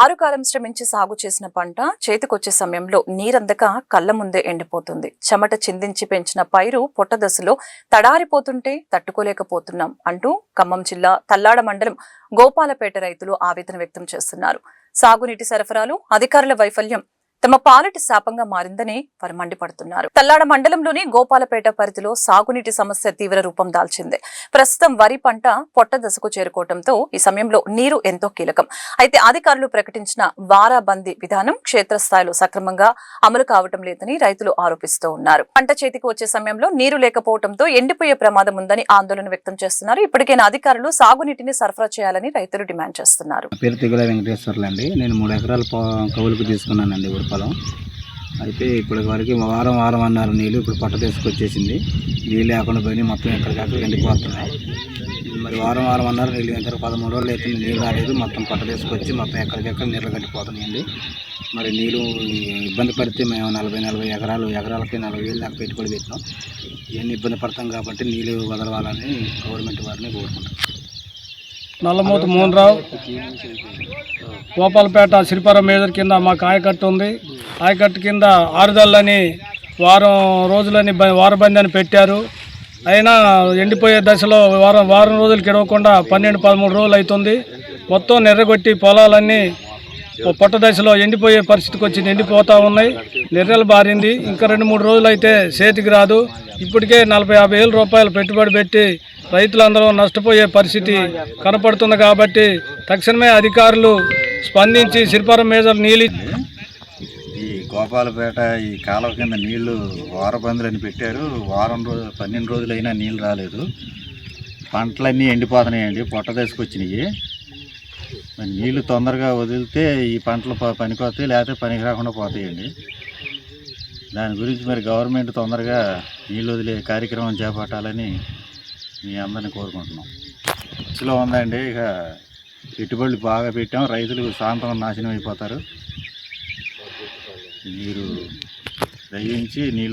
ఆరుకాలం శ్రమించి సాగు చేసిన పంట చేతికొచ్చే సమయంలో నీరందక కళ్ల ముందే ఎండిపోతుంది. చెమట చిందించి పెంచిన పైరు పొట్టదశలో తడారిపోతుంటే తట్టుకోలేకపోతున్నాం అంటూ ఖమ్మం జిల్లా తల్లాడ మండలం గోపాలపేట రైతులు ఆవేదన వ్యక్తం చేస్తున్నారు. సాగునీటి సరఫరాలు అధికారుల వైఫల్యం తమ పాలిటి శాపంగా మారిందని వారు మండిపడుతున్నారు. తల్లాడ మండలంలోని గోపాలపేట పరిధిలో సాగునీటి సమస్య తీవ్ర రూపం దాల్చింది. ప్రస్తుతం వరి పంట పొట్ట దశకు చేరుకోవడంతో ఈ సమయంలో నీరు ఎంతో కీలకం. అయితే అధికారులు ప్రకటించిన వారాబందీ విధానం క్షేత్రస్థాయిలో సక్రమంగా అమలు కావటం లేదని రైతులు ఆరోపిస్తూ ఉన్నారు. పంట చేతికి వచ్చే సమయంలో నీరు లేకపోవడంతో ఎండిపోయే ప్రమాదం ఉందని ఆందోళన వ్యక్తం చేస్తున్నారు. ఇప్పటికైనా అధికారులు సాగునీటిని సరఫరా చేయాలని రైతులు డిమాండ్ చేస్తున్నారు. నేను 3 ఎకరాల కౌలుకు తీసుకున్నానండి పొలం. అయితే ఇప్పటి వరకు వారం అన్నారు నీళ్ళు. ఇప్పుడు పట్ట తీసుకొచ్చేసింది. నీళ్ళు లేకుండా పోయి మొత్తం ఎక్కడికక్కడ ఎండిపోతున్నాయి. మరి వారం అన్నారు నీళ్ళు ఎంత 13 రోజులు అయితే నీళ్ళు రాలేదు. మొత్తం పట్ట తీసుకొచ్చి మొత్తం ఎక్కడికెక్కడ నీళ్ళు కట్టిపోతున్నాయండి. మరి నీళ్ళు ఇబ్బంది పడితే మేము 40 ఎకరాలకి 40,000 దాకా పెట్టుబడి పెట్టినాం. ఇవన్నీ ఇబ్బంది పడతాం కాబట్టి నీళ్ళు వదలవాలని గవర్నమెంట్ వారిని కోరుకుంటాం. నల్లమూత మోహన్రావు, గోపాలపేట శ్రీపురం మేజర్ కింద మాకు ఆయకట్టు ఉంది. ఆయకట్టు కింద ఆరుదళ్ళని వారం రోజులని వారబంది అని పెట్టారు. అయినా ఎండిపోయే దశలో వారం రోజులకి ఇవ్వకుండా 12-13 రోజులు అవుతుంది. మొత్తం నెర్రగొట్టి పొలాలన్నీ పొట్ట దశలో ఎండిపోయే పరిస్థితికి వచ్చింది. ఎండిపోతూ ఉన్నాయి. నెర్రెలు బారింది. ఇంకా 2-3 రోజులు అయితే చేతికి రాదు. ఇప్పటికే 40-50 వేల రూపాయలు పెట్టుబడి పెట్టి రైతులందరూ నష్టపోయే పరిస్థితి కనపడుతుంది. కాబట్టి తక్షణమే అధికారులు స్పందించి శ్రీపురం మేజర్ నీళ్ళు ఈ గోపాలపేట ఈ కాలువ కింద నీళ్లు వారబందులని పెట్టారు. 12 రోజులైనా నీళ్ళు రాలేదు. పంటలన్నీ ఎండిపోతున్నాయండి. పొట్ట దశకొచ్చినాయి. మరి నీళ్లు తొందరగా వదిలితే ఈ పంటలు పనికొస్తాయి, లేకపోతే పనికి రాకుండా పోతాయండి. దాని గురించి మరి గవర్నమెంట్ తొందరగా నీళ్ళు వదిలే కార్యక్రమం చేపట్టాలని మీ అందరిని కోరుకుంటున్నాం. దశలో ఉందండి. ఇక పెట్టుబడులు బాగా పెట్టాం. రైతులు శాంతం నాశనం అయిపోతారు. మీరు దయించి నీళ్ళు